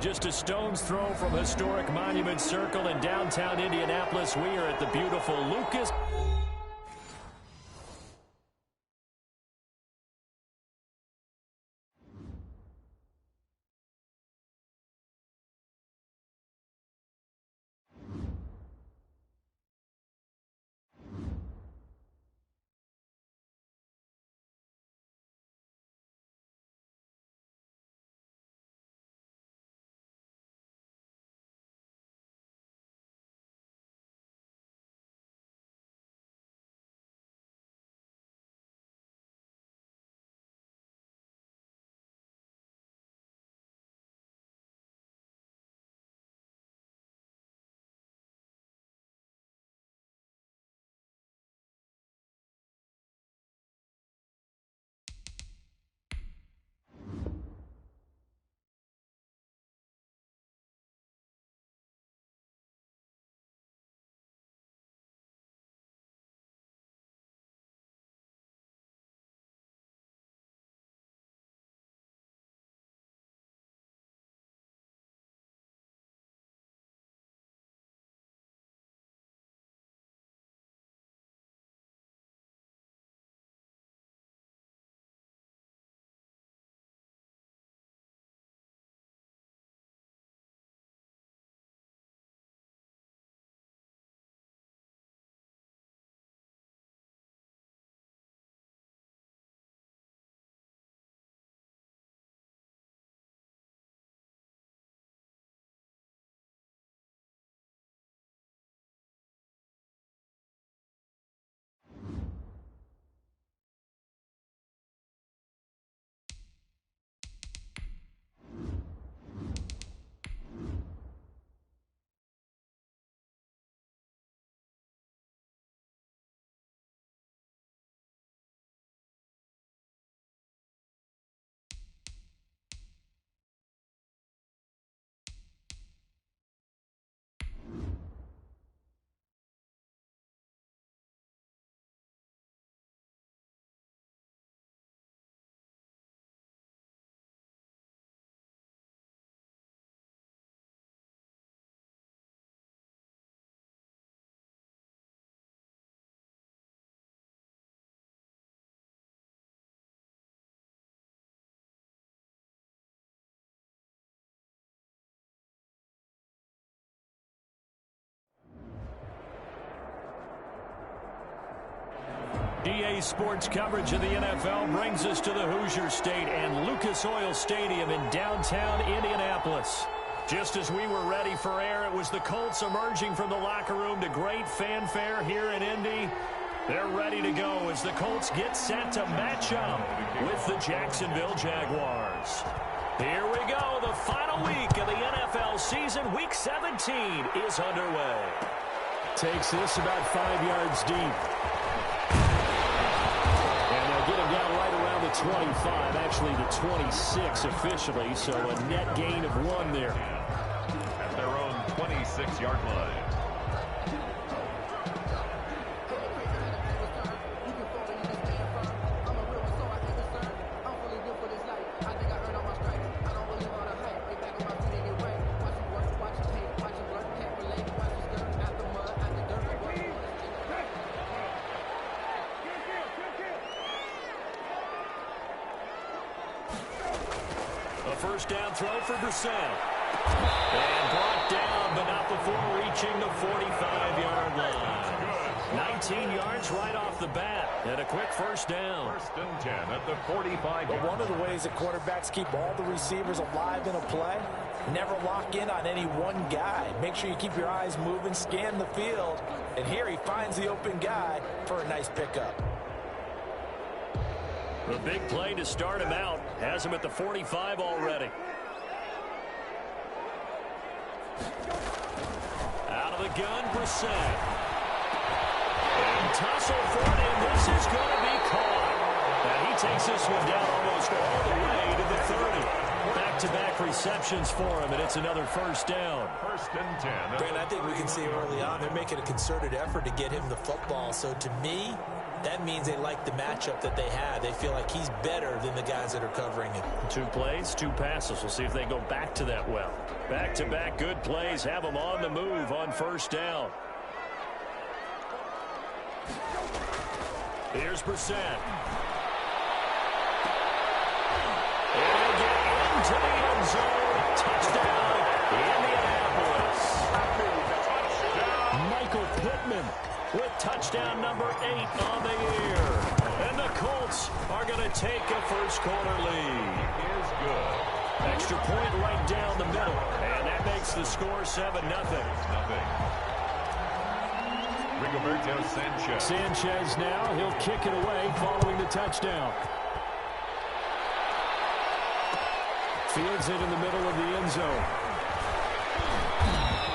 just a stone's throw from historic Monument Circle in downtown Indianapolis. We are at the beautiful Lucas. DA Sports coverage of the NFL brings us to the Hoosier State and Lucas Oil Stadium in downtown Indianapolis. Just as we were ready for air, it was the Colts emerging from the locker room to great fanfare here in Indy. They're ready to go as the Colts get set to match up with the Jacksonville Jaguars. Here we go. The final week of the NFL season. Week 17 is underway. Takes this about 5 yards deep. Get him down right around the 25, actually the 26 officially, so a net gain of 1 there. At their own 26-yard line. First down throw for Brissett. And brought down, but not before reaching the 45-yard line. 19 yards right off the bat. And a quick first down. First and 10 at the 45. But one of the ways that quarterbacks keep all the receivers alive in a play, never lock in on any one guy. Make sure you keep your eyes moving, scan the field. And here he finds the open guy for a nice pickup. The big play to start him out. Has him at the 45 already. Out of the gun, Brissett. And tussle for it, and this is going to be caught. And he takes this one down almost all the way to the 30. Back-to-back receptions for him, and it's another first down. First and 10. Brandon, I think we can see early on they're making a concerted effort to get him the football. So to me, That means they like the matchup that they have. They feel like he's better than the guys that are covering him. 2 plays, 2 passes. We'll see if they go back to that well. Back-to-back good plays have them on the move on first down. Here's Brissett. And they get into the end zone. Touchdown, Indianapolis. Michael Pittman with touchdown number 8 on the year. And the Colts are going to take a first-quarter lead. Is good. Extra point right down the middle. And that makes the score 7-0. Rigoberto Sanchez. Sanchez now. He'll kick it away following the touchdown. Fields it in the middle of the end zone.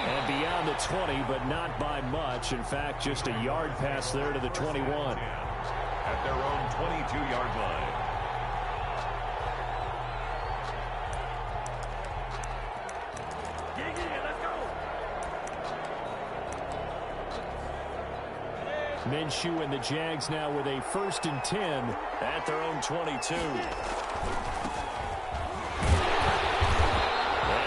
And beyond the 20, but not by much. In fact, just a yard pass there to the 21. At their own 22-yard line. Minshew and the Jags now with a 1st and 10 at their own 22. And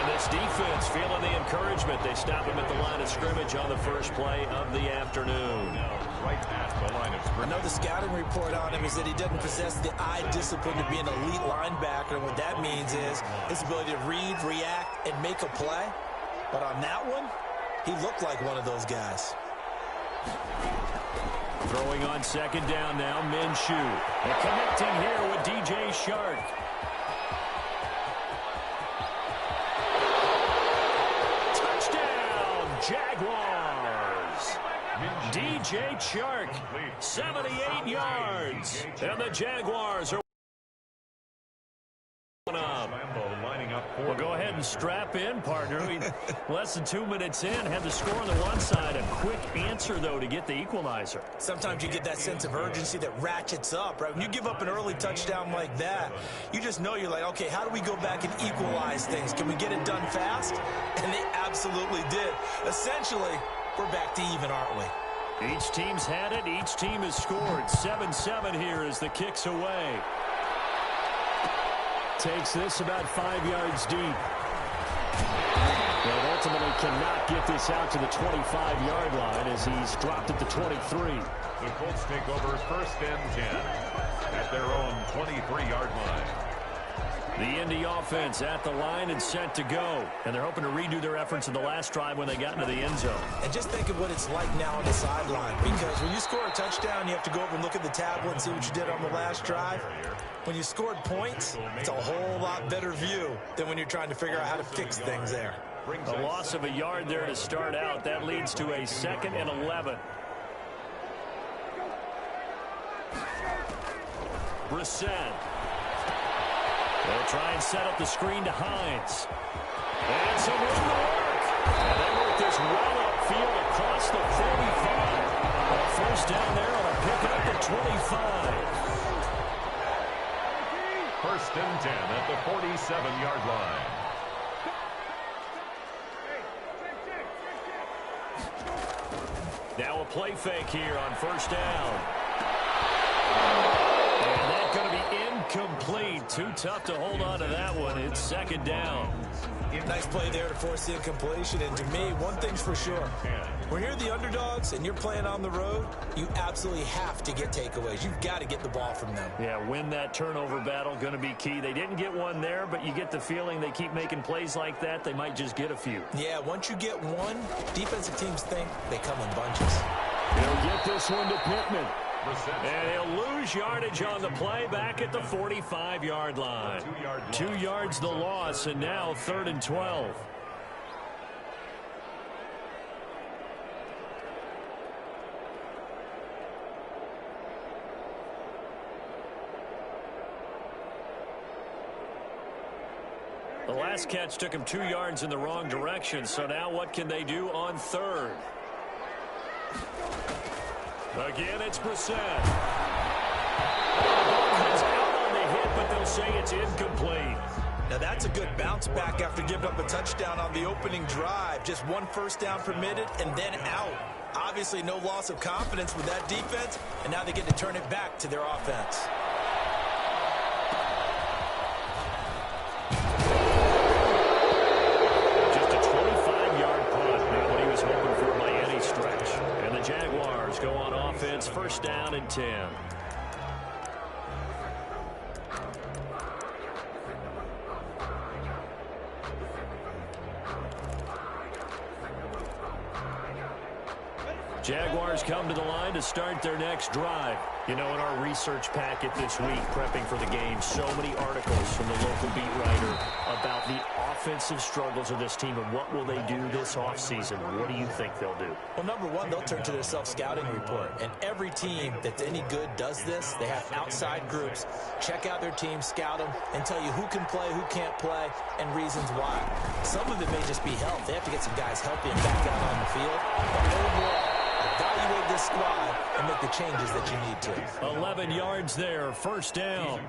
this defense feeling the encouragement. They stop him at the line of scrimmage on the first play of the afternoon. Right past the line of scrimmage. I know the scouting report on him is that he doesn't possess the eye discipline to be an elite linebacker. And what that means is his ability to read, react, and make a play. But on that one, he looked like one of those guys. Throwing on second down now, Minshew. And connecting here with DJ Shark. Touchdown, Jaguars. DJ Shark, 78 yards. And the Jaguars are up. Well, go ahead and strap in, partner. Less than 2 minutes in, had the score on the one side. A quick answer, though, to get the equalizer. Sometimes you get that sense of urgency that ratchets up, right? When you give up an early touchdown like that, you just know you're like, okay, how do we go back and equalize things? Can we get it done fast? And they absolutely did. Essentially, we're back to even, aren't we? Each team's had it. Each team has scored. 7-7 here as the kick's away. Takes this about 5 yards deep. But ultimately cannot get this out to the 25-yard line as he's dropped at the 23. The Colts take over 1st and 10 at their own 23-yard line. The Indy offense at the line and set to go. And they're hoping to redo their efforts in the last drive when they got into the end zone. And just think of what it's like now on the sideline. Because when you score a touchdown, you have to go over and look at the tablet and see what you did on the last drive. When you scored points, it's a whole lot better view than when you're trying to figure out how to fix things there. A loss of a yard there to start out. That leads to a 2nd and 11. Brissett. They'll try and set up the screen to Hines. And some room to work. And they work this well upfield across the 45. A first down there on a pickup at 25. 1st and 10 at the 47-yard line. Now a play fake here on first down. And that's going to be incomplete. Too tough to hold on to that one. It's 2nd down. Nice play there to force the incompletion. And to me, one thing's for sure. When you're the underdogs and you're playing on the road, you absolutely have to get takeaways. You've got to get the ball from them. Yeah, win that turnover battle, going to be key. They didn't get one there, but you get the feeling they keep making plays like that, they might just get a few. Yeah, once you get one, defensive teams think they come in bunches. He'll get this one to Pittman. And he'll lose yardage on the play back at the 45-yard line. 2 yards the loss, and now 3rd and 12. The last catch took him 2 yards in the wrong direction, so now what can they do on 3rd? Again, it's Brissett. The ball comes out on the hit, but they'll say it's incomplete. Now that's a good bounce back after giving up a touchdown on the opening drive. Just one first down permitted and then out. Obviously no loss of confidence with that defense, and now they get to turn it back to their offense. Just a 25-yard punt, not what he was hoping for by any stretch. And the Jaguars go on offense, first down and 10. Jaguars come to the line to start their next drive. You know, in our research packet this week, prepping for the game, so many articles from the local beat writer about the offensive struggles of this team and what will they do this offseason. What do you think they'll do? Well, number one, they'll turn to their self-scouting report. And every team that's any good does this. They have outside groups. Check out their team, scout them, and tell you who can play, who can't play, and reasons why. Some of it may just be health. They have to get some guys healthy and back out on the field. But overall, evaluate this squad and make the changes that you need to. 11 yards there, first down.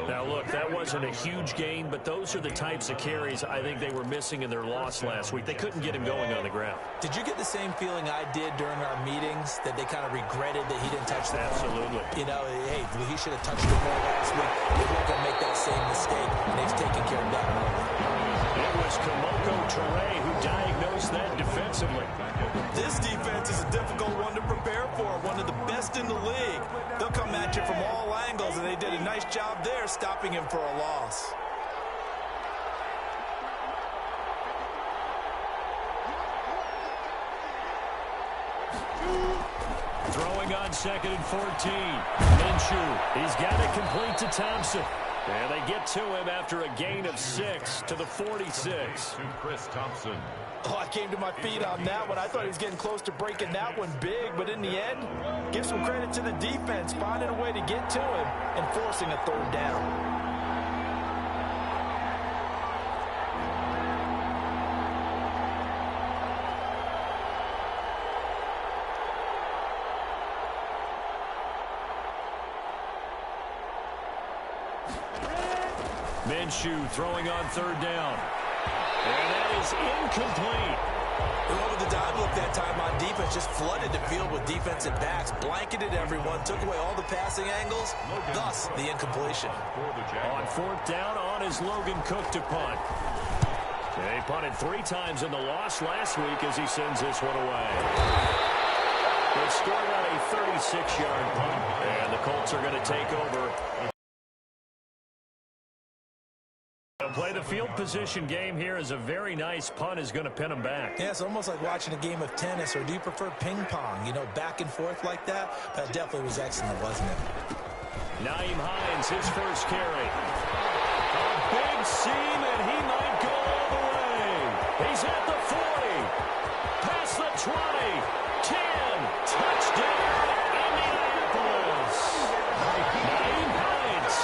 Now, look, that wasn't a huge gain, but those are the types of carries I think they were missing in their loss last week. They couldn't get him going on the ground. Did you get the same feeling I did during our meetings, that they kind of regretted that he didn't touch the ball? Absolutely. You know, hey, he should have touched the ball last week. They weren't going to make that same mistake, and they've taken care of that early. It was Kamoko Toure who diagnosed that defensively. This defense is a difficult one to prepare for, one of the best in the league. They'll come at you from all angles, and they did a nice job there stopping him for a loss. Throwing on second and 14. Minshew, he's got it complete to Thompson. And they get to him after a gain of 6 to the 46. To Chris Thompson. Oh, I came to my feet on that one. I thought he was getting close to breaking that one big, but in the end, give some credit to the defense, finding a way to get to him and forcing a third down. Minshew throwing on third down. And that is incomplete. They went with the dive look that time on defense, just flooded the field with defensive backs, blanketed everyone, took away all the passing angles, thus the incompletion. On fourth down, on is Logan Cook to punt. They punted 3 times in the loss last week as he sends this one away. They scored on a 36-yard punt, and the Colts are going to take over. Play the field position game here as a very nice punt is going to pin them back. Yeah, it's almost like watching a game of tennis, or do you prefer ping pong? You know, back and forth like that? That definitely was excellent, wasn't it? Nyheim Hines, his first carry. A big seam, and he might go all the way. He's at the 40. Past the 20. 10. Touchdown, Indianapolis. Nyheim Hines,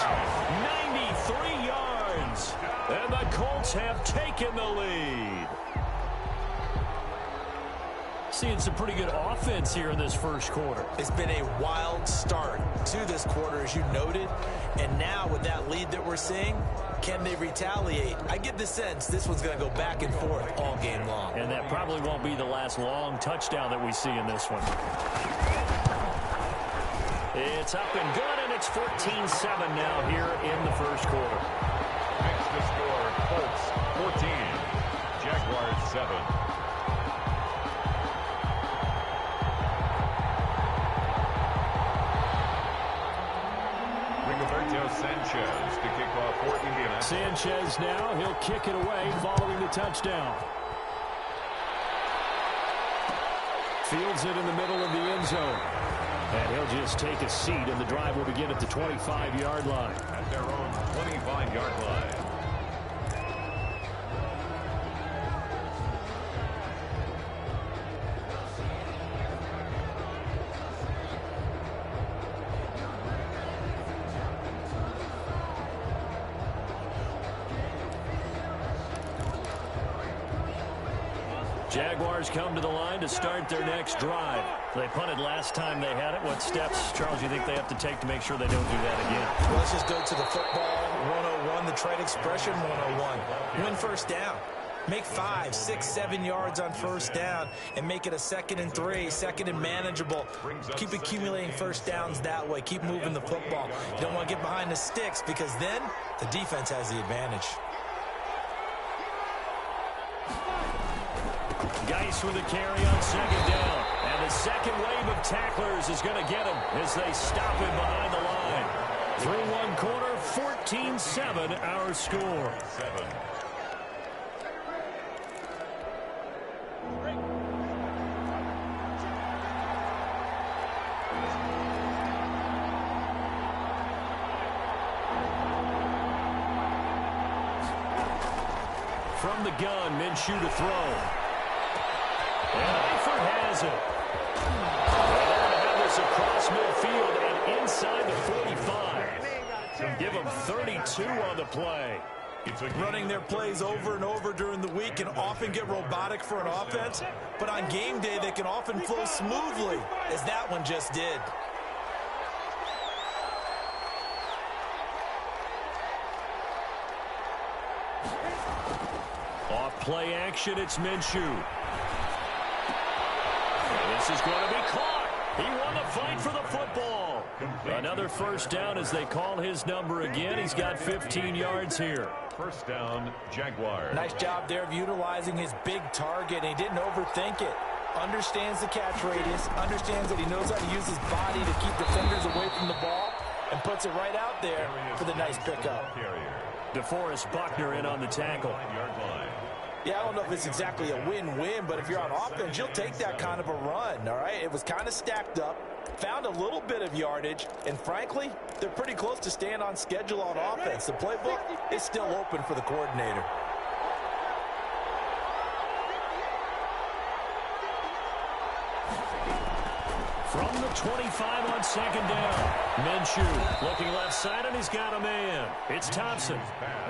93 yards. And the Colts have taken the lead. Seeing some pretty good offense here in this first quarter. It's been a wild start to this quarter, as you noted. And now with that lead that we're seeing, can they retaliate? I get the sense this one's going to go back and forth all game long. And that probably won't be the last long touchdown that we see in this one. It's up and good, and it's 14-7 now here in the first quarter. Makes the score Colts 14, Jaguars 7. Rigoberto Sanchez to kick off for Indiana. Sanchez now, he'll kick it away following the touchdown. Fields it in the middle of the end zone. And he'll just take a seat, and the drive will begin at the 25-yard line. At their own 25-yard line. Jaguars come to the line to start their next drive. They punted last time they had it. What steps, Charles, you think they have to take to make sure they don't do that again? Well, let's just go to the football 101, the trade expression 101. Win first down. Make 5, 6, 7 yards on first down and make it a 2nd and 3, 2nd and manageable. Keep accumulating first downs that way. Keep moving the football. You don't want to get behind the sticks because then the defense has the advantage. Geis with a carry on 2nd down. And the second wave of tacklers is going to get him as they stop him behind the line. Through one quarter, 14-7 our score. From the gun, Minshew to throw. And Eifert has it. They're going to have this across midfield and inside the 45. Give them 32 on the play. Running their plays over and over during the week can often get robotic for an offense, but on game day they can often flow smoothly, as that one just did. Off play action, it's Minshew. And this is going to be caught. He won the fight for the football. Another first down as they call his number again. He's got 15 yards here. First down, Jaguars. Nice job there of utilizing his big target. He didn't overthink it. Understands the catch radius. Understands that he knows how to use his body to keep defenders away from the ball. And puts it right out there for the nice pickup. DeForest Buckner in on the tackle. Yeah, I don't know if it's exactly a win-win, but if you're on offense, you'll take that kind of a run, all right? It was kind of stacked up, found a little bit of yardage, and frankly, they're pretty close to staying on schedule on offense. The playbook is still open for the coordinator. From the 25 on 2nd down. Minshew looking left side, and he's got a man. It's Thompson.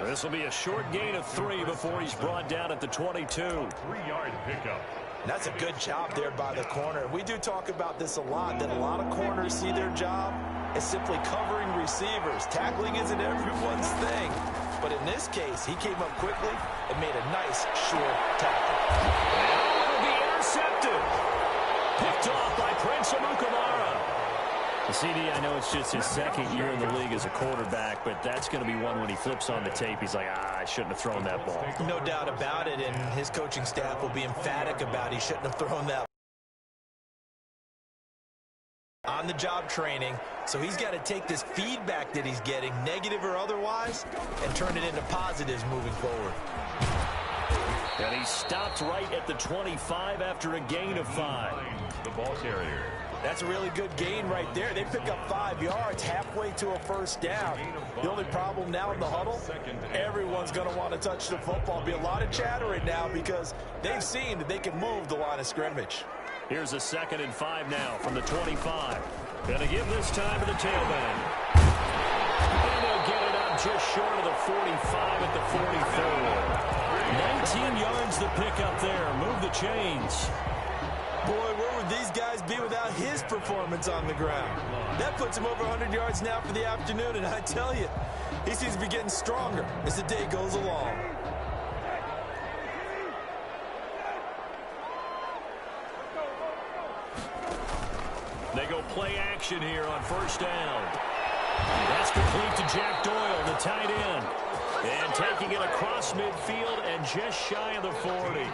This will be a short gain of 3 before he's brought down at the 22. 3-yard pickup. That's a good job there by the corner. We do talk about this a lot, that a lot of corners see their job as simply covering receivers. Tackling isn't everyone's thing. But in this case, he came up quickly and made a nice, short tackle. Now it'll be intercepted. Picked off by Prince Amukamara. CD, I know it's just his 2nd year in the league as a quarterback, but that's going to be one when he flips on the tape. He's like, I shouldn't have thrown that ball. No doubt about it, and his coaching staff will be emphatic about he shouldn't have thrown that on-the-job training. So he's got to take this feedback that he's getting, negative or otherwise, and turn it into positives moving forward. And he stopped right at the 25 after a gain of 5. The ball carrier. That's a really good gain right there. They pick up 5 yards halfway to a first down. The only problem now in the huddle, everyone's going to want to touch the football. Be a lot of chattering now because they've seen that they can move the line of scrimmage. Here's a 2nd and 5 now from the 25. Going to give this time to the tailback. And he'll get it up just short of the 45 at the 44. 19 yards to pick up there. Move the chains. Boy, where would these guys be without his performance on the ground? That puts him over 100 yards now for the afternoon, and I tell you, he seems to be getting stronger as the day goes along. They go play action here on first down. That's complete to Jack Doyle, the tight end. And taking it across midfield and just shy of the 40.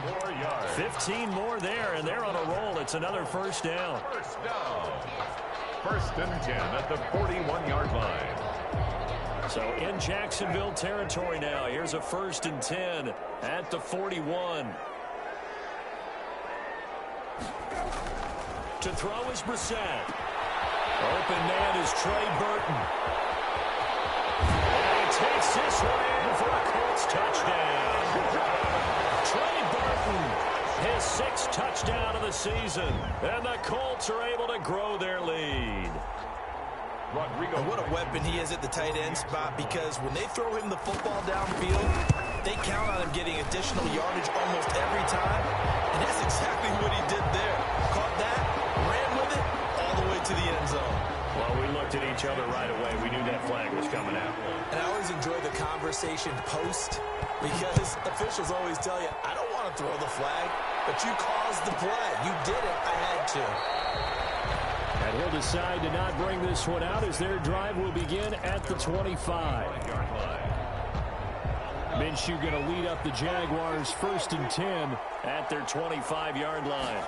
15 more there, and they're on a roll. It's another first down. First down. 1st and 10 at the 41-yard line. So in Jacksonville territory now. Here's a 1st and 10 at the 41. To throw is Brissett. Open man is Trey Burton. And he takes this one in for a Colts touchdown. Trey Burton, his 6th touchdown of the season. And the Colts are able to grow their lead. Rodrigo, what a weapon he is at the tight end spot, because when they throw him the football downfield, they count on him getting additional yardage almost every time. And that's exactly what he did there. Caught that, ran with it, all the way to the end zone. Well, we looked at each other right away. We knew that flag was coming out. And I always enjoy the conversation post because officials always tell you, I don't want to throw the flag, but you caused the play. You did it. I had to. And he'll decide to not bring this one out as their drive will begin at the 25. Minshew going to lead up the Jaguars 1st and 10 at their 25-yard line.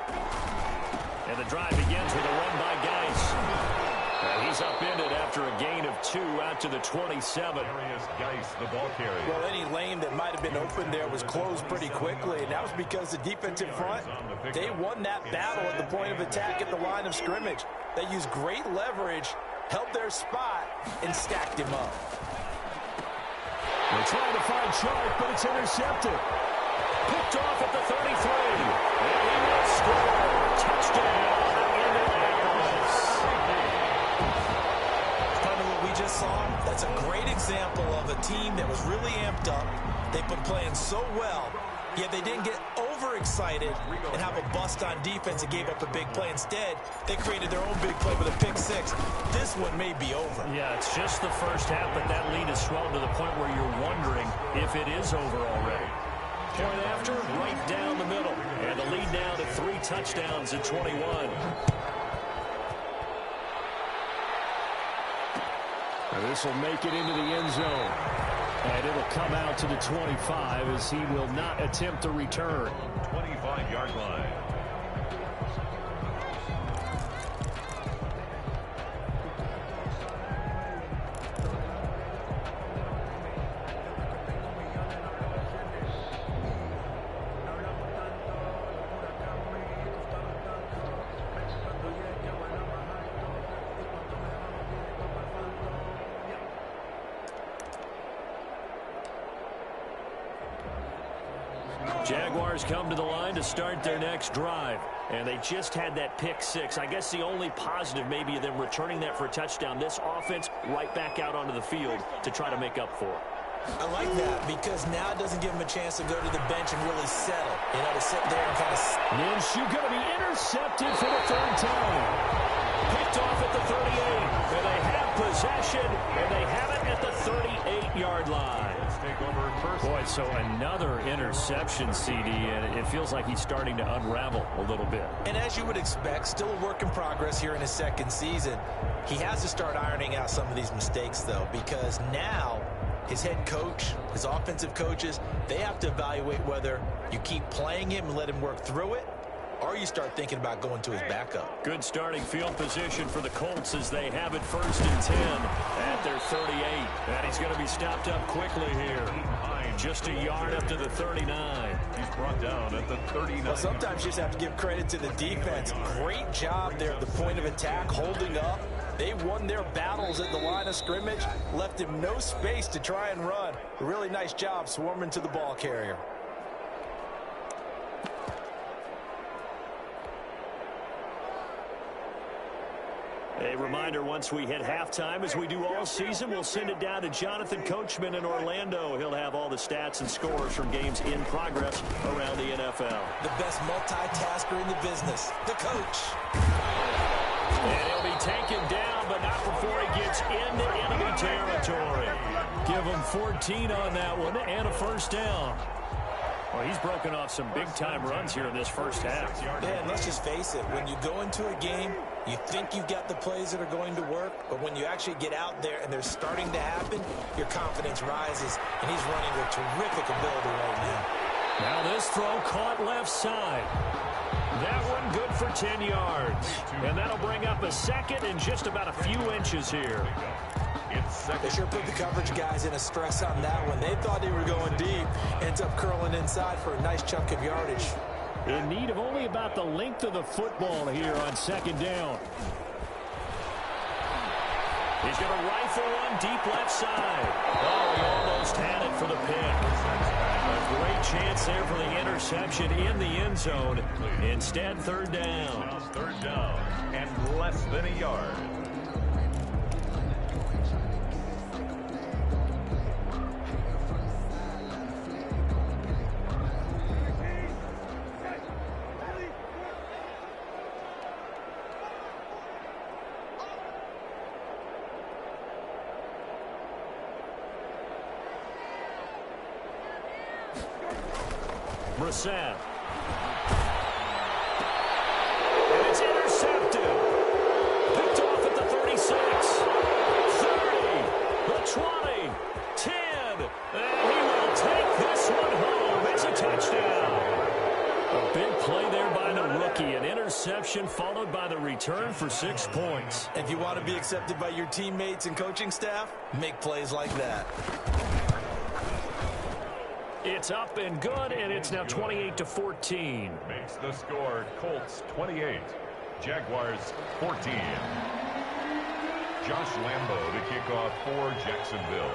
And the drive begins with a run by Geis. And he's upended after a gain of 2 out to the 27. Geis, the ball carrier. Well, any lane that might have been open there was closed pretty quickly, and that was because the defensive front, they won that battle at the point of attack at the line of scrimmage. They used great leverage, held their spot, and stacked him up. They're trying to find Sharp, but it's intercepted. Picked off at the 33. And he will score. Touchdown, Indianapolis. Kind of what we just saw, that's a great example of a team that was really amped up. They've been playing so well, yet they didn't get overexcited and have a bust on defense and gave up a big play. Instead, they created their own big play with a pick 6. This one may be over. Yeah, it's just the first half, but that lead has swelled to the point where you're wondering if it is over already. Point after, right down the middle. And the lead now to 3 touchdowns at 21. And this will make it into the end zone. And it'll come out to the 25 as he will not attempt to return. 25-yard line. Jaguars come to the line to start their next drive. And they just had that pick 6. I guess the only positive maybe of them returning that for a touchdown. This offense right back out onto the field to try to make up for it. I like that because now it doesn't give them a chance to go to the bench and really settle. You know, to sit there and kind of... Minshew going to be intercepted for the 3rd time. Picked off at the 38. And they have possession, and they have it at the 38-yard line. Boy, so another interception, CD, and it feels like he's starting to unravel a little bit. And as you would expect, still a work in progress here in his 2nd season. He has to start ironing out some of these mistakes, though, because now his head coach, his offensive coaches, they have to evaluate whether you keep playing him and let him work through it, or you start thinking about going to his backup. Good starting field position for the Colts as they have it 1st and 10 at their 38. And he's going to be stopped up quickly here. Just a yard up to the 39. He's brought down at the 39. Well, sometimes you just have to give credit to the defense. Great job there at the point of attack, holding up. They won their battles at the line of scrimmage, left him no space to try and run. A really nice job swarming to the ball carrier. A reminder, once we hit halftime, as we do all season, we'll send it down to Jonathan Coachman in Orlando. He'll have all the stats and scores from games in progress around the NFL. The best multitasker in the business, the coach. And he'll be taken down, but not before he gets into enemy territory. Give him 14 on that one and a 1st down. Well, he's broken off some big-time runs here in this first half. Yeah, and let's just face it. When you go into a game, you think you've got the plays that are going to work, but when you actually get out there and they're starting to happen, your confidence rises, and he's running with terrific ability right now. Now this throw caught left side. That one good for 10 yards. And that'll bring up a 2nd and just about a few inches here. They sure put the coverage guys in a stress on that one. They thought they were going deep. Ends up curling inside for a nice chunk of yardage. In need of only about the length of the football here on 2nd down. He's going to rifle one deep left side. Oh, he almost had it for the pick. A great chance there for the interception in the end zone. Instead, 3rd down. 3rd down and less than a yard. Brissett. And it's intercepted. Picked off at the 36. 30. The 20. 10. And he will take this one home. It's a touchdown. A big play there by the rookie. An interception followed by the return for 6 points. If you want to be accepted by your teammates and coaching staff, make plays like that. It's up and good, and it's now 28-14. Makes the score Colts 28, Jaguars 14. Josh Lambo to kick off for Jacksonville.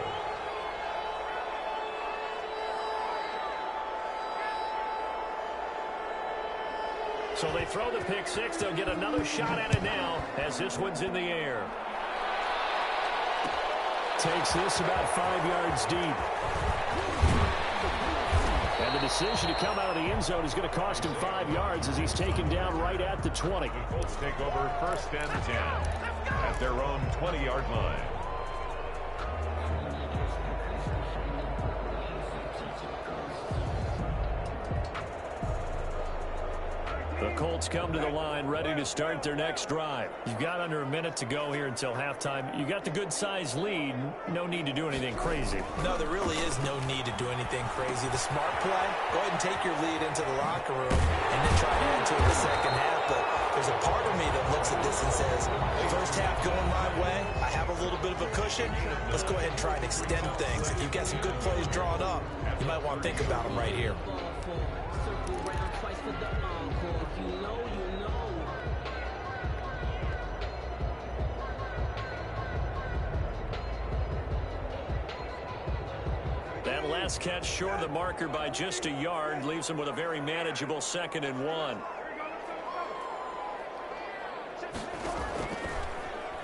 So they throw the pick six. They'll get another shot at it now as this one's in the air. Takes this about 5 yards deep. And the decision to come out of the end zone is going to cost him 5 yards as he's taken down right at the 20. The Colts take over 1st and 10 at their own 20-yard line. The Colts come to the line ready to start their next drive. You've got under a minute to go here until halftime. You got the good-sized lead. No need to do anything crazy. No, there really is no need to do anything crazy. The smart play, go ahead and take your lead into the locker room and then try to add to it in the second half. But there's a part of me that looks at this and says, first half going my way, I have a little bit of a cushion. Let's go ahead and try and extend things. If you've got some good plays drawn up, you might want to think about them right here. That last catch short of the marker by just a yard leaves him with a very manageable 2nd and 1.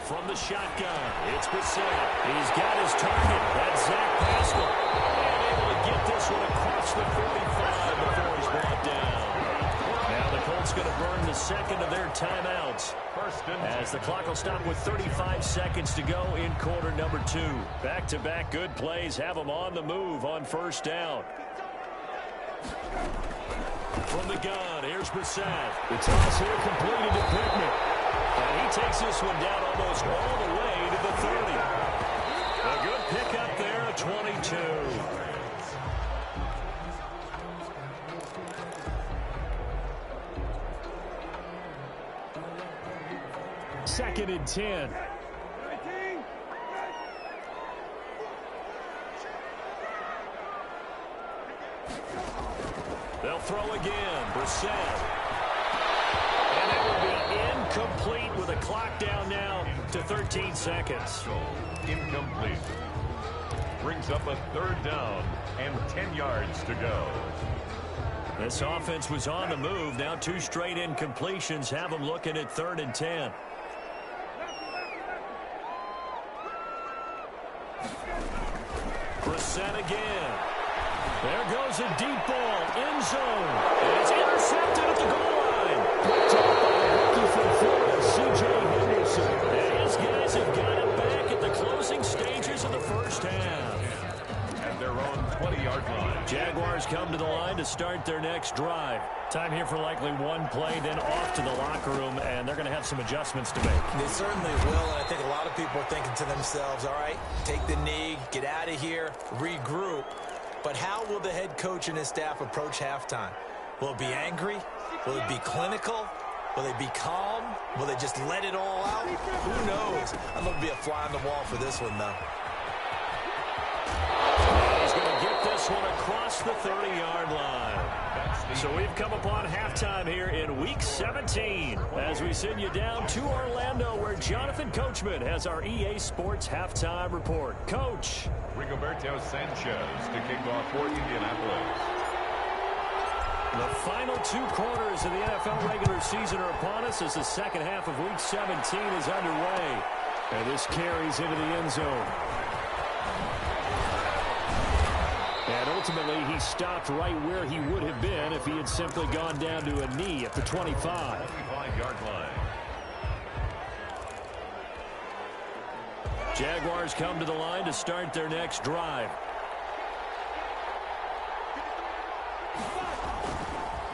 From the shotgun, it's Brissett. He's got his target. That's Zach Pascal. And able to get this one across the 45 before he's brought down. Now the Colts going to burn the second of their timeouts. As the clock will stop with 35 seconds to go in quarter number 2. Back-to-back good plays have them on the move on 1st down. From the gun, here's Brissett. The toss here completed to Pittman. And he takes this one down almost all the way to the 30. A good pickup there, a 22. Second and 10. They'll throw again. Brissett. And it will be incomplete with a clock down now to 13 seconds. Incomplete. Brings up a 3rd down and 10 yards to go. This offense was on the move. Now 2 straight incompletions have them looking at 3rd and 10. Brissett again. There goes a deep ball, end zone. And it's intercepted at the goal line. Picked up by the rookie from Florida, C.J. Henderson. And his guys have got it back at the closing stages of the 1st half. At their own 20-yard line. Jaguars come to the line to start their next drive. Time here for likely one play, then off to the locker room, and they're going to have some adjustments to make. They certainly will, and I think a lot of people are thinking to themselves, all right, take the knee, get out of here, regroup. But how will the head coach and his staff approach halftime? Will it be angry? Will it be clinical? Will they be calm? Will they just let it all out? Who knows? I'd love to be a fly on the wall for this one, though. He's going to get this one across the 30-yard line. So we've come upon halftime here in Week 17 as we send you down to Orlando where Jonathan Coachman has our EA Sports Halftime Report. Coach. Rigoberto Sanchez to kick off for Indianapolis. The final 2 quarters of the NFL regular season are upon us as the second half of Week 17 is underway. And this carries into the end zone. And ultimately, he stopped right where he would have been if he had simply gone down to a knee at the 25. 25-yard line. Jaguars come to the line to start their next drive.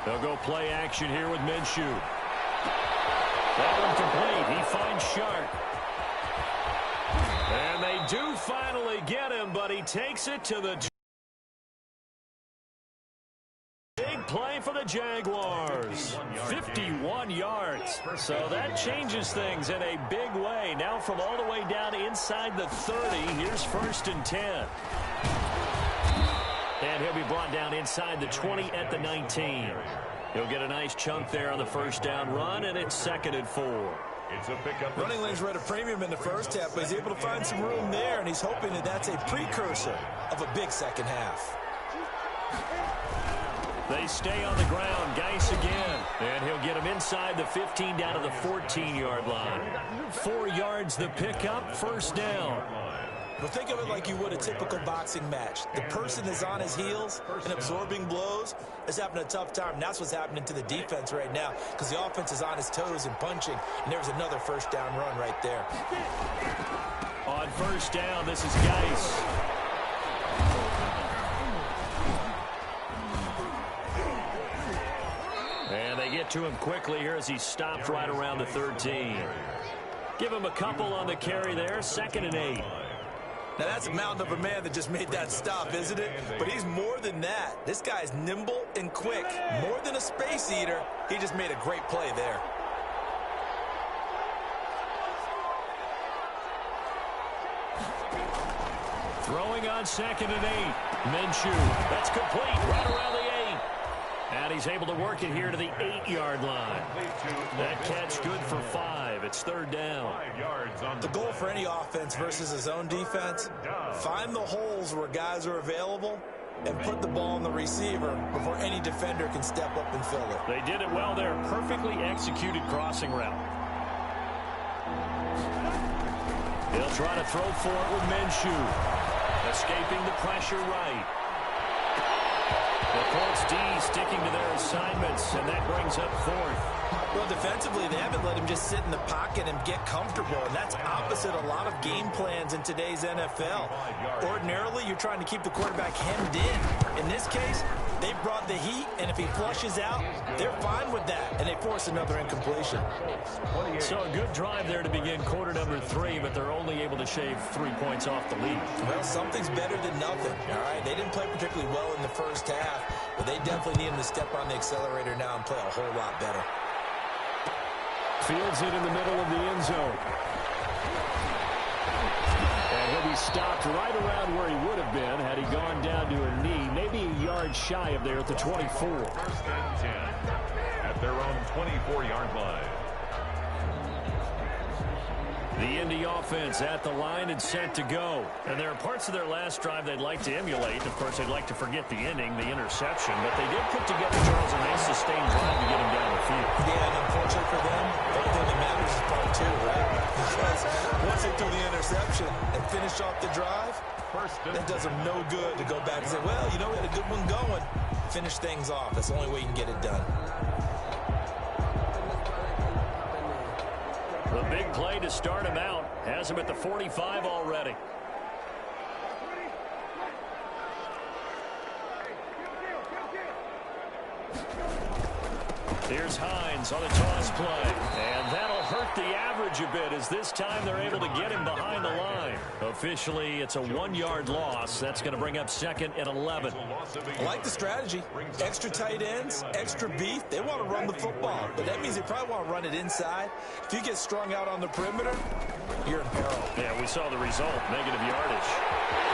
They'll go play action here with Minshew. That one complete. He finds Sharp. And they do finally get him, but he takes it to the big play for the Jaguars. 51 yards. So that changes things in a big way. Now from all the way down inside the 30, here's 1st and 10. And he'll be brought down inside the 20 at the 19. He'll get a nice chunk there on the first down run, and it's 2nd and 4. It's a pickup. Running lanes were at a premium in the first half, but he's able to find some room there, and he's hoping that that's a precursor of a big second half. They stay on the ground. Geis again. And he'll get him inside the 15 down to the 14-yard line. 4 yards the pickup, 1st down. But think of it like you would a typical boxing match. The person is on his heels and absorbing blows is having a tough time. And that's what's happening to the defense right now because the offense is on his toes and punching. And there's another 1st down run right there. On 1st down, this is Geis. And they get to him quickly here as he stopped right around the 13. Give him a couple on the carry there. 2nd and 8. Now, that's a mountain of a man that just made that stop, isn't it? But he's more than that. This guy's nimble and quick. More than a space eater, he just made a great play there. Throwing on 2nd and 8. Minshew. That's complete right around the 8. And he's able to work it here to the 8-yard line. That catch good for 5. It's 3rd down. The goal for any offense versus his own defense, find the holes where guys are available and put the ball on the receiver before any defender can step up and fill it. They did it well there. Perfectly executed crossing route. He'll try to throw for it with Minshew. Escaping the pressure right. The Colts D sticking to their assignments, and that brings up 4th. Well, defensively, they haven't let him just sit in the pocket and get comfortable, and that's opposite a lot of game plans in today's NFL. Ordinarily, you're trying to keep the quarterback hemmed in. In this case, they brought the heat, and if he flushes out, they're fine with that, and they force another incompletion. So a good drive there to begin quarter number 3, but they're only able to shave 3 points off the lead. Well, something's better than nothing, all right? They didn't play particularly well in the first half, but they definitely need him to step on the accelerator now and play a whole lot better. Fields it in the middle of the end zone. And he'll be stopped right around where he would have been had he gone down to a knee, maybe a yard shy of there at the 24. 1st and 10 at their own 24-yard line. The Indy offense at the line and set to go. And there are parts of their last drive they'd like to emulate. Of course, they'd like to forget the ending, the interception. But they did put together, Charles, a nice sustained drive to get him down the field. Yeah, and unfortunately for them, the only thing that matters is part 2, right? Because once they threw the interception and finish off the drive, that does them no good to go back and say, well, you know, we had a good one going. Finish things off. That's the only way you can get it done. The big play to start him out. Has him at the 45 already. Here's Hines on the toss play. And that'll hurt the average a bit as this time they're able to get him behind the line. Officially, it's a 1-yard loss. That's going to bring up 2nd and 11. I like the strategy. Extra tight ends, extra beef. They want to run the football, but that means they probably want to run it inside. If you get strung out on the perimeter, you're in peril. Yeah, we saw the result, negative yardage.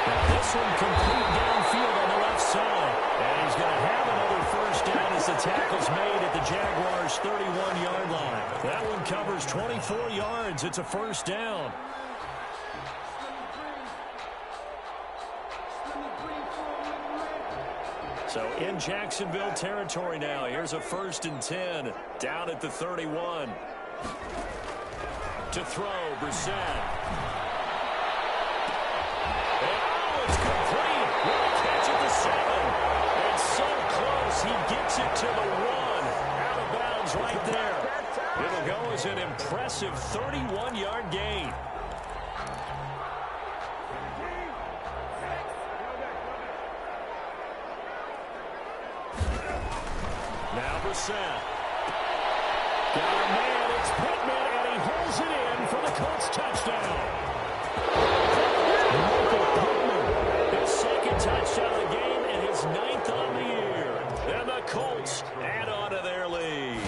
Now this one complete downfield on the left side. And he's going to have another 1st down as the tackle's made at the Jaguars' 31-yard line. That one covers 24 yards. It's a 1st down. So in Jacksonville territory now. Here's a 1st and 10 down at the 31. To throw, Brissett. Oh, it's complete. What a catch at the 7. It's so close. He gets it to the 1. Out of bounds right there. It'll go as an impressive 31-yard gain. Now Got a man, it's Pittman, and he holds it in for the Colts touchdown. Michael Pittman, his second touchdown of the game and his 9th on the year. And the Colts add on to their lead.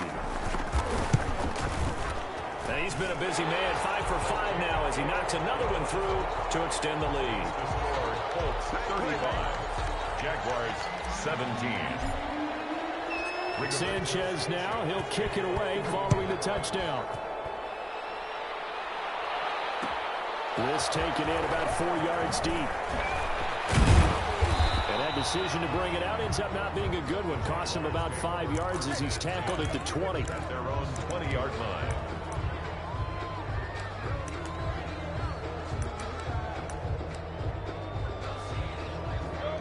And he's been a busy man, 5 for 5 now as he knocks another one through to extend the lead. The score, Colts 35, Jaguars 17. Sanchez now, he'll kick it away following the touchdown. This taken in about 4 yards deep. And that decision to bring it out ends up not being a good one. Costs him about 5 yards as he's tackled at the 20. At their own 20-yard line.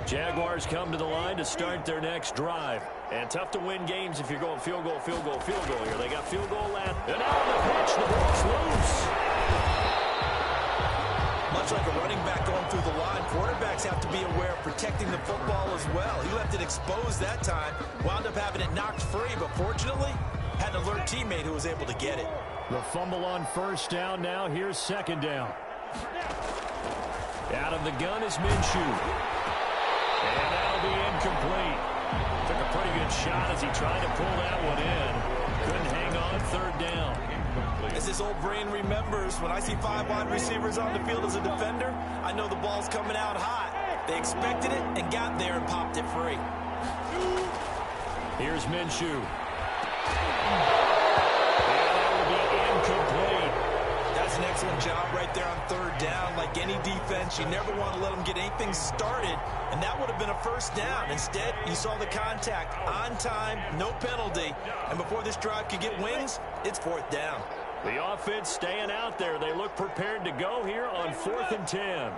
Jaguars come to the line to start their next drive. And tough to win games if you're going field goal, field goal, field goal here. They got field goal left. And now on the pitch, the ball's loose. Much like a running back going through the line, quarterbacks have to be aware of protecting the football as well. He left it exposed that time, wound up having it knocked free, but fortunately, had an alert teammate who was able to get it. The fumble on first down now. Here's second down. Out of the gun is Minshew. And that'll be incomplete. Took a pretty good shot as he tried to pull that one in. Couldn't hang on third down. As this old brain remembers, when I see 5 wide receivers on the field as a defender, I know the ball's coming out hot. They expected it and got there and popped it free. Here's Minshew. And that will be incomplete. That's an excellent job right there on third down. Like any defense, you never want to let them get anything started, and that would have been a first down. Instead, you saw the contact on time, no penalty, and before this drive could get wings, it's fourth down. The offense staying out there. They look prepared to go here on 4th and 10.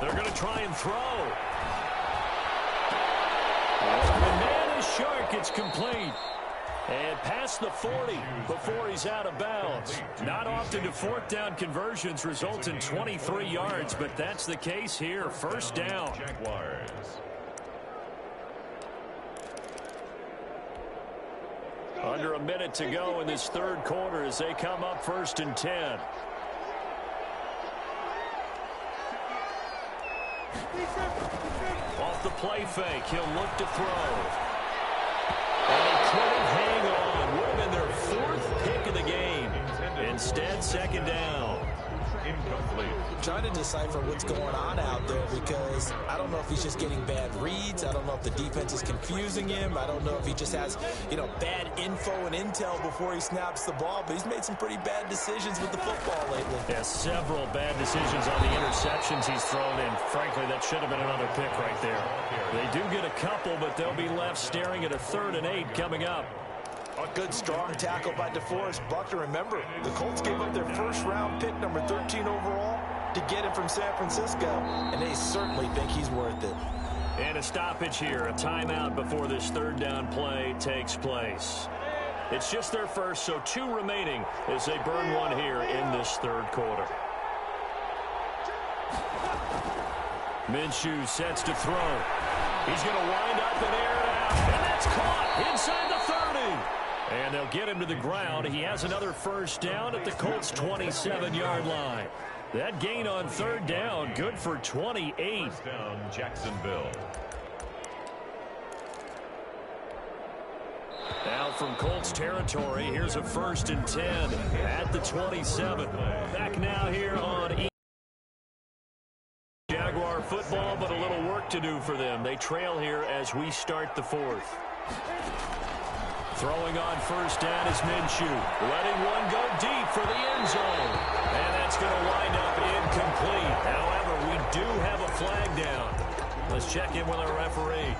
They're going to try and throw. The man is sharp. It's complete. And past the 40 before he's out of bounds. Not often do fourth down conversions result in 23 yards, but that's the case here. First down. Jaguars. Under a minute to go in this third quarter as they come up 1st and 10. Off the play fake, he'll look to throw. And he couldn't hang on. Would have been their 4th pick of the game. Instead, second down. Incomplete. Trying to decipher what's going on out there because I don't know if he's just getting bad reads. I don't know if the defense is confusing him. I don't know if he just has, bad info and intel before he snaps the ball. But he's made some pretty bad decisions with the football lately. Yeah, several bad decisions on the interceptions he's thrown in. Frankly, that should have been another pick right there. They do get a couple, but they'll be left staring at a 3rd and 8 coming up. A good, strong tackle by DeForest Buckner. Remember, the Colts gave up their first-round pick, number 13 overall, to get him from San Francisco, and they certainly think he's worth it. And a stoppage here, a timeout before this third down play takes place. It's just their first, so 2 remaining as they burn one here in this third quarter. Minshew sets to throw. He's going to wind up and air it out, and that's caught inside the 30. And they'll get him to the ground. He has another first down at the Colts' 27-yard line. That gain on third down, good for 28. First down, Jacksonville. Now from Colts territory, here's a 1st and 10 at the 27. Back now here on Jaguar football, but a little work to do for them. They trail here as we start the 4th. Throwing on first down is Minshew. Letting one go deep for the end zone. And that's going to wind up incomplete. However, we do have a flag down. Let's check in with our referee.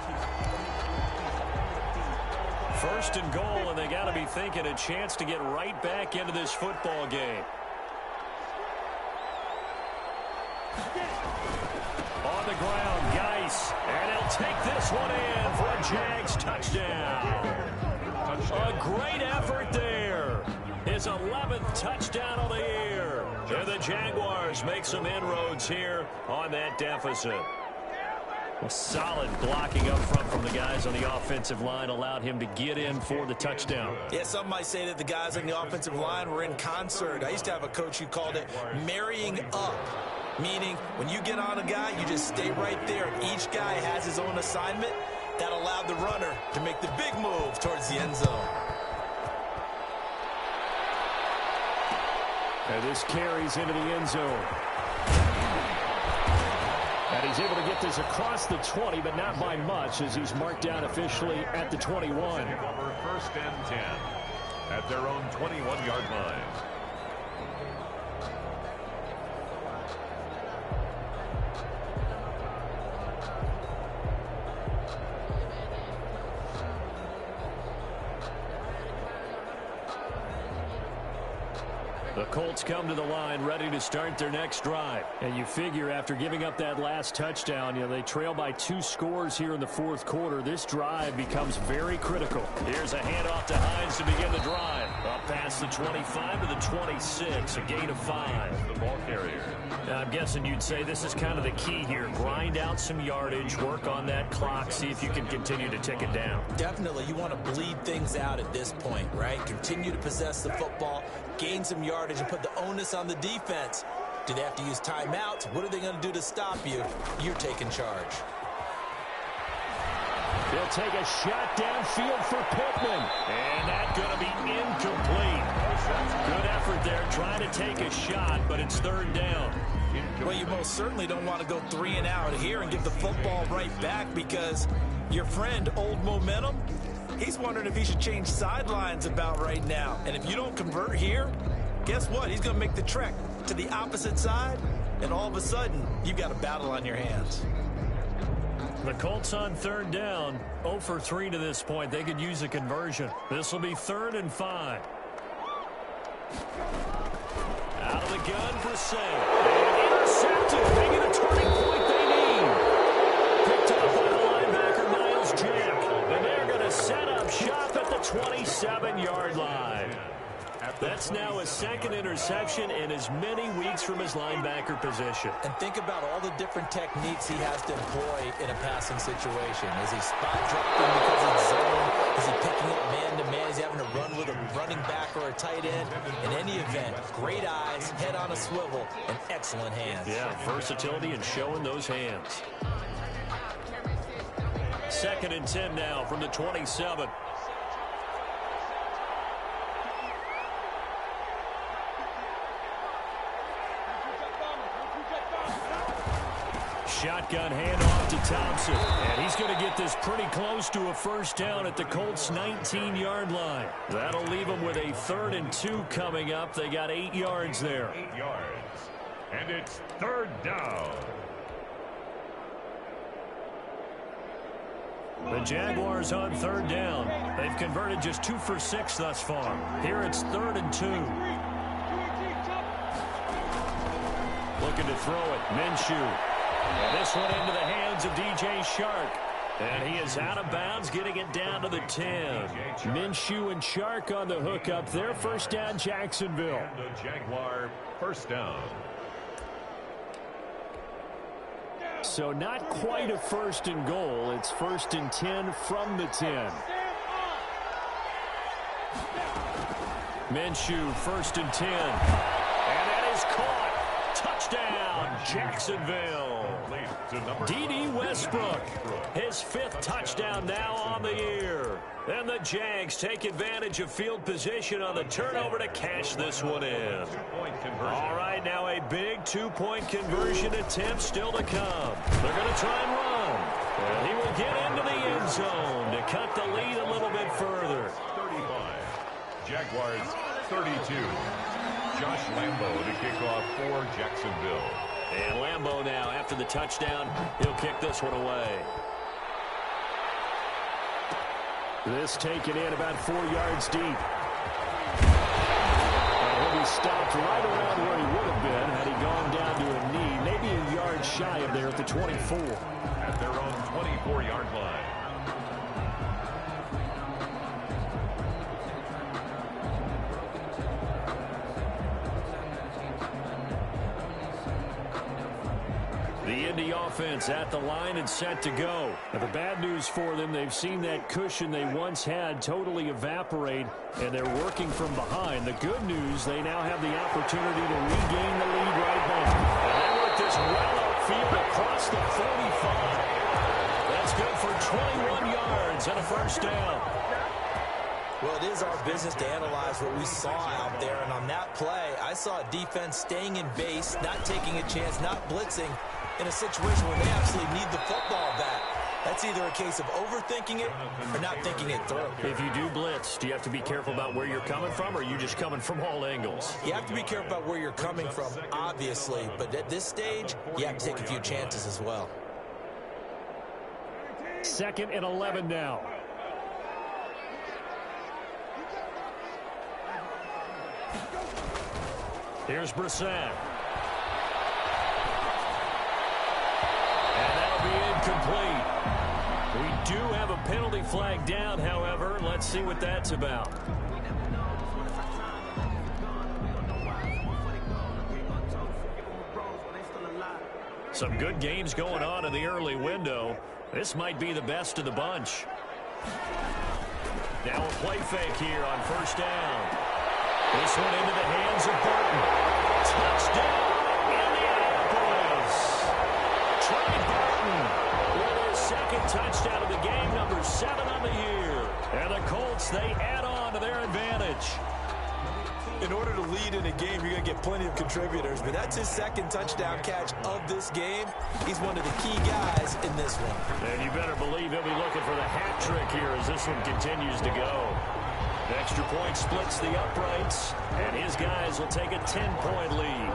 1st and goal, and they got to be thinking a chance to get right back into this football game. On the ground, Geis. And he'll take this one in for a Jags touchdown. A great effort there. His 11th touchdown of the year. And the Jaguars make some inroads here on that deficit. Well, solid blocking up front from the guys on the offensive line allowed him to get in for the touchdown. Yeah, some might say that the guys on the offensive line were in concert. I used to have a coach who called it marrying up, meaning when you get on a guy, you just stay right there. Each guy has his own assignment. That allowed the runner to make the big move towards the end zone. And this carries into the end zone. And he's able to get this across the 20, but not by much, as he's marked down officially at the 21. Over 1st and 10 at their own 21-yard line. The Colts come to the line ready to start their next drive. And you figure after giving up that last touchdown, they trail by 2 scores here in the 4th quarter. This drive becomes very critical. Here's a handoff to Hines to begin the drive. Up past the 25 to the 26, a gain of 5. The ball carrier. Now, I'm guessing you'd say this is kind of the key here. Grind out some yardage, work on that clock, see if you can continue to tick it down. Definitely, you want to bleed things out at this point, right? Continue to possess the football, gain some yardage, and put the onus on the defense. Do they have to use timeouts? What are they going to do to stop you? You're taking charge. They'll take a shot downfield for Pittman. And that's going to be incomplete. Good effort there, trying to take a shot, but it's 3rd down. Well, you most certainly don't want to go 3 and out here and give the football right back, because your friend, Old Momentum, he's wondering if he should change sidelines about right now. And if you don't convert here, guess what? He's going to make the trek to the opposite side, and all of a sudden, you've got a battle on your hands. The Colts on 3rd down, 0 for 3 to this point. They could use a conversion. This will be 3rd and 5. Out of the gun for save. And intercepted, making the turning point they need. Picked up by the linebacker, Miles Jack. And they're going to set up shop at the 27-yard line. That's now his 2nd interception in as many weeks from his linebacker position. And think about all the different techniques he has to employ in a passing situation. Is he spot dropping because it's zone? Is he picking up man-to-man? Is he having to run with a running back or a tight end? In any event, great eyes, head on a swivel, and excellent hands. Yeah, versatility and showing those hands. 2nd and 10 now from the 27. Shotgun handoff to Thompson. And he's going to get this pretty close to a 1st down at the Colts' 19-yard line. That'll leave them with a 3rd and 2 coming up. They got 8 yards there. 8 yards. And it's 3rd down. The Jaguars on 3rd down. They've converted just 2 for 6 thus far. Here it's 3rd and 2. Looking to throw it. Minshew. And this one into the hands of D.J. Shark. And he is out of bounds, getting it down to the 10. Minshew and Shark on the hook up there. 1st down, Jacksonville. And the Jaguar 1st down. So not quite a 1st and goal. It's 1st and 10 from the 10. Minshew, 1st and 10. And that is caught. Touchdown, Jacksonville. D.D. Westbrook, his 5th touchdown now on the year. And the Jags take advantage of field position on the turnover to cash this one in. All right, now a big 2-point conversion attempt still to come. They're going to try and run. And he will get into the end zone to cut the lead a little bit further. 35. Jaguars 32. Josh Lambo to kick off for Jacksonville. And Lambo now, after the touchdown, he'll kick this one away. This taken in about 4 yards deep. And he'll be stopped right around where he would have been had he gone down to a knee, maybe a yard shy of there at the 24. At their own 24-yard line. The Indy offense at the line and set to go. Now, the bad news for them, they've seen that cushion they once had totally evaporate, and they're working from behind. The good news, they now have the opportunity to regain the lead right now. And they work this well upfield across the 45. That's good for 21 yards and a first down. Well, it is our business to analyze what we saw out there, and on that play, I saw a defense staying in base, not taking a chance, not blitzing, in a situation where they absolutely need the football back. That's either a case of overthinking it or not thinking it through. If you do blitz, do you have to be careful about where you're coming from, or are you just coming from all angles? You have to be careful about where you're coming from, obviously, but at this stage, you have to take a few chances as well. 2nd and 11 now. Here's Brissett. And that'll be incomplete. We do have a penalty flag down, however. Let's see what that's about. Some good games going on in the early window. This might be the best of the bunch. Now a play fake here on first down. This one into the hands of Burton. Touchdown, Indianapolis. Trey Burton with his 2nd touchdown of the game, number 7 on the year. And the Colts, they add on to their advantage. In order to lead in a game, you're going to get plenty of contributors, but that's his 2nd touchdown catch of this game. He's one of the key guys in this one. And you better believe he'll be looking for the hat trick here as this one continues to go. The extra point splits the uprights, and his guys will take a 10-point lead.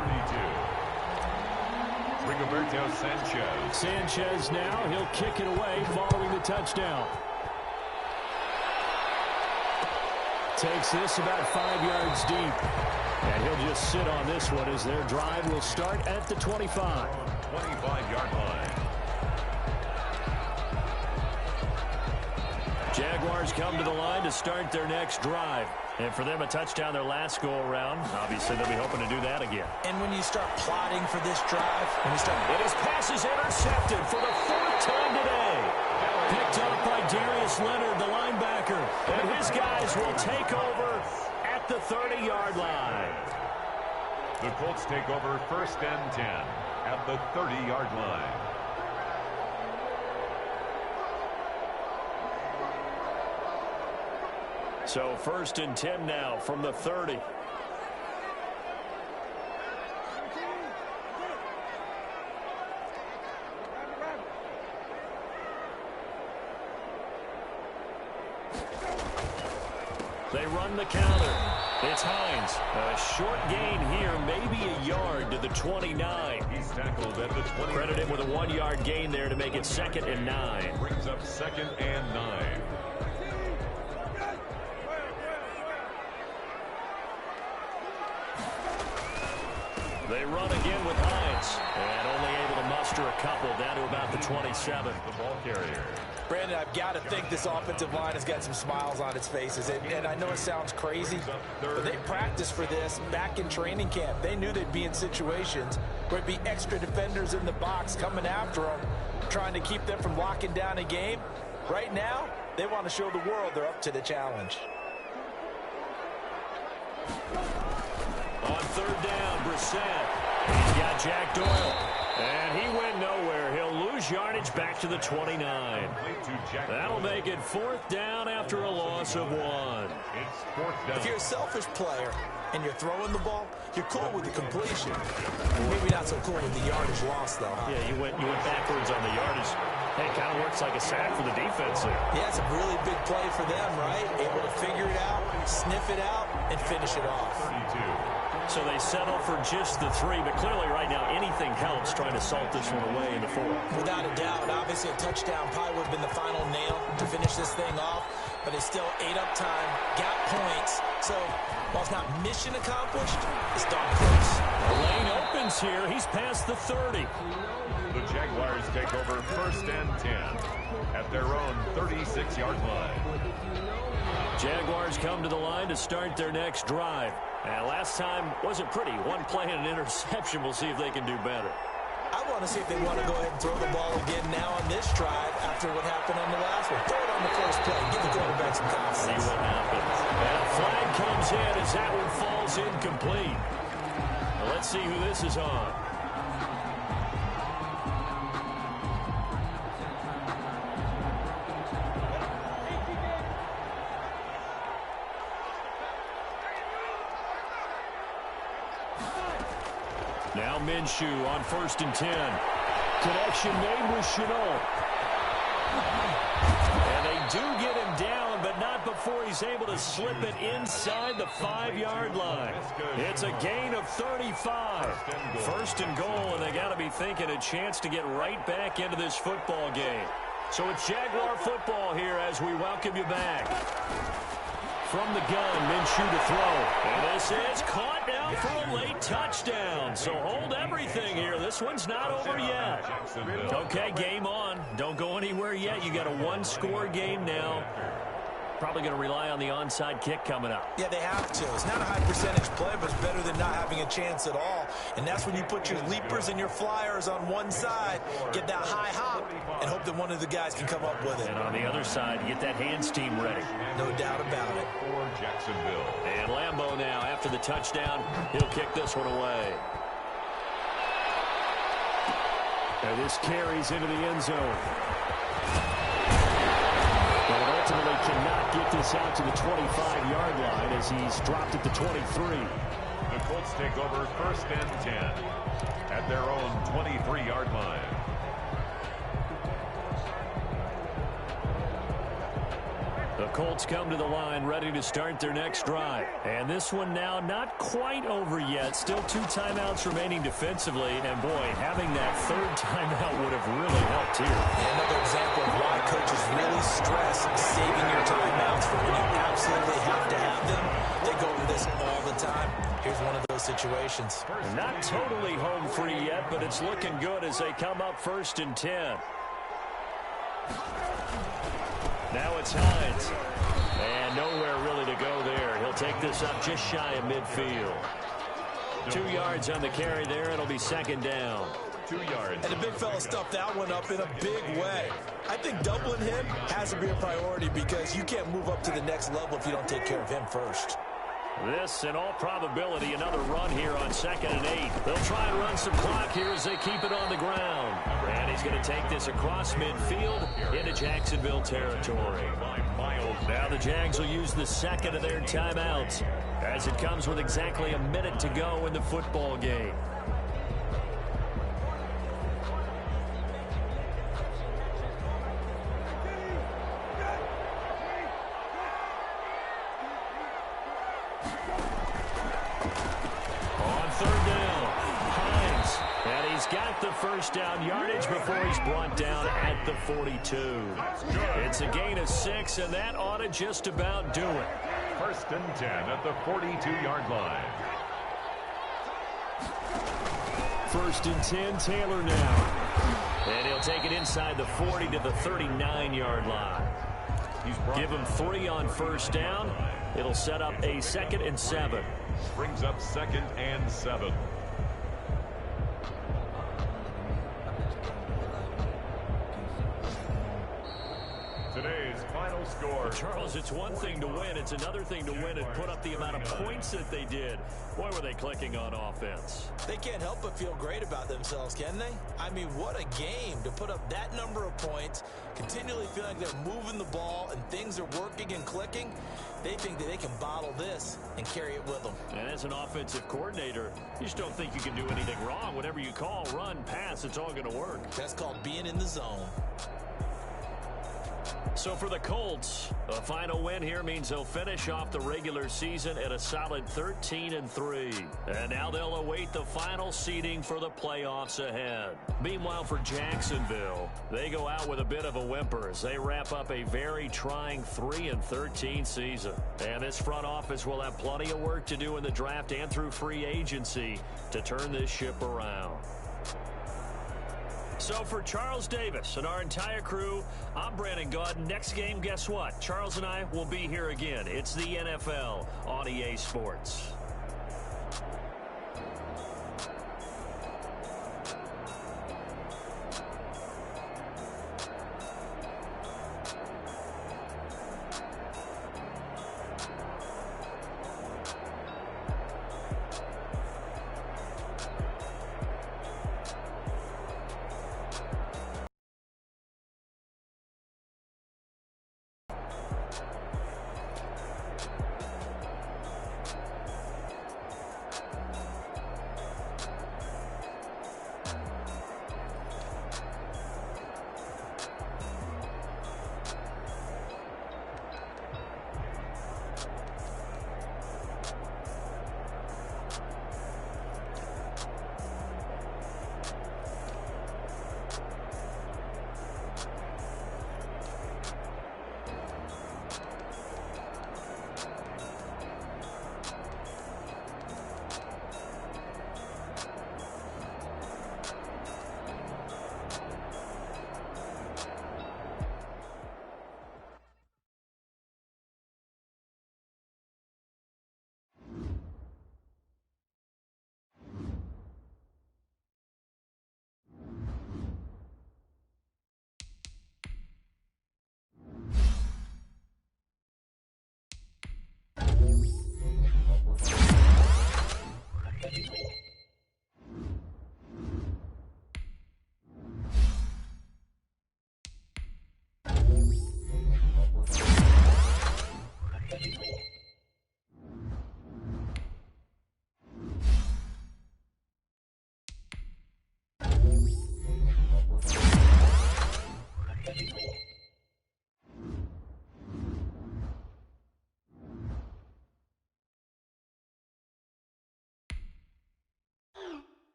32. Rigoberto Sanchez. Sanchez now, he'll kick it away following the touchdown. Takes this about 5 yards deep. And he'll just sit on this one as their drive will start at the 25. 25-yard line. Jaguars come to the line to start their next drive. And for them, a touchdown their last go-around. Obviously, they'll be hoping to do that again. And when you start plotting for this drive, and his pass is intercepted for the 4th time today. Picked up by Darius Leonard, the linebacker. And his guys will take over at the 30-yard line. The Colts take over 1st and 10 at the 30-yard line. So 1st and 10 now from the 30. They run the counter. It's Hines. A short gain here, maybe a yard to the 29. He's tackled at the 20. Credit him with a 1-yard gain there to make it 2nd and 9. Brings up 2nd and 9. They run again with Hines, and only able to muster a couple down to about the 27. The ball carrier. Brandon, I've got to think this offensive line has got some smiles on its faces. And I know it sounds crazy, but they practiced for this back in training camp. They knew they'd be in situations where it'd be extra defenders in the box coming after them, trying to keep them from locking down a game. Right now, they want to show the world they're up to the challenge. On 3rd down, Brissett. He's got Jack Doyle. And he went nowhere. He'll lose yardage back to the 29. That'll make it 4th down after a loss of 1. It's 4th down. If you're a selfish player and you're throwing the ball, you're cool with the completion. Maybe not so cool with the yardage loss, though. Huh? Yeah, you went backwards on the yardage. Hey, it kind of works like a sack for the defense there. Yeah, it's a really big play for them, right? Able to figure it out, sniff it out, and finish it off. 32. So they settle for just the 3, but clearly right now anything helps trying to salt this one away in the 4th. Without a doubt, obviously a touchdown probably would have been the final nail to finish this thing off, but they still ate up time, got points. So while it's not mission accomplished, it's darn close. The lane opens here. He's past the 30. The Jaguars take over 1st and 10 at their own 36-yard line. Jaguars come to the line to start their next drive. And last time wasn't pretty. 1 play and an interception. We'll see if they can do better. I want to see if they want to go ahead and throw the ball again now on this drive after what happened on the last one. Throw it on the first play. Give the quarterback some confidence. See what happens. And a flag comes in as that one falls incomplete. Well, let's see who this is on. Now Minshew on 1st and 10. Connection made with Chenault. And they do get him down, but not before he's able to slip it inside the 5-yard line. It's a gain of 35. 1st and goal, and they got to be thinking a chance to get right back into this football game. So it's Jaguar football here as we welcome you back. From the gun, Minshew to throw. And this is caught now for a late touchdown. So hold everything here. This one's not over yet. Okay, game on. Don't go anywhere yet. You got a one-score game now. Probably going to rely on the onside kick coming up. Yeah, they have to. It's not a high percentage play, but it's better than not having a chance at all. And that's when you put your leapers and your flyers on one side, get that high hop, and hope that one of the guys can come up with it. And on the other side, get that hands team ready. No doubt about it. For Jacksonville. And Lambeau now, after the touchdown, he'll kick this one away. And this carries into the end zone. But it ultimately cannot get this out to the 25-yard line as he's dropped at the 23. The Colts take over 1st and 10 at their own 23-yard line. The Colts come to the line ready to start their next drive. And this one now not quite over yet. Still 2 timeouts remaining defensively. And boy, having that 3rd timeout would have really helped here. Another example of why coaches really stress saving your timeouts for when you absolutely have to have them. They go over this all the time. Here's one of those situations. Not totally home free yet, but it's looking good as they come up 1st and 10. Now it's Hines. And nowhere really to go there. He'll take this up just shy of midfield. 2 yards on the carry there. It'll be 2nd down. 2 yards. And the big fella stuffed that one up in a big way. I think doubling him has to be a priority because you can't move up to the next level if you don't take care of him first. This, in all probability, another run here on 2nd and 8. They'll try and run some clock here as they keep it on the ground. And he's going to take this across midfield into Jacksonville territory. Now the Jags will use the 2nd of their timeouts as it comes with exactly a minute to go in the football game. Got the 1st down yardage before he's brought down at the 42. It's a gain of 6, and that ought to just about do it. 1st and 10 at the 42-yard line. 1st and 10, Taylor now. And he'll take it inside the 40 to the 39-yard line. Give him 3 on 1st down. It'll set up a 2nd and 7. Brings up 2nd and 7. Today's final score. Charles, it's one thing to win. It's another thing to win and put up the amount of points that they did. Boy, were they clicking on offense. They can't help but feel great about themselves, can they? I mean, what a game to put up that number of points, continually feel like they're moving the ball and things are working and clicking. They think that they can bottle this and carry it with them. And as an offensive coordinator, you just don't think you can do anything wrong. Whatever you call, run, pass, it's all going to work. That's called being in the zone. So for the Colts, a final win here means they'll finish off the regular season at a solid 13-3. And now they'll await the final seeding for the playoffs ahead. Meanwhile, for Jacksonville, they go out with a bit of a whimper as they wrap up a very trying 3-13 season. And this front office will have plenty of work to do in the draft and through free agency to turn this ship around. So for Charles Davis and our entire crew, I'm Brandon Gaudin. Next game, guess what? Charles and I will be here again. It's the NFL on EA Sports.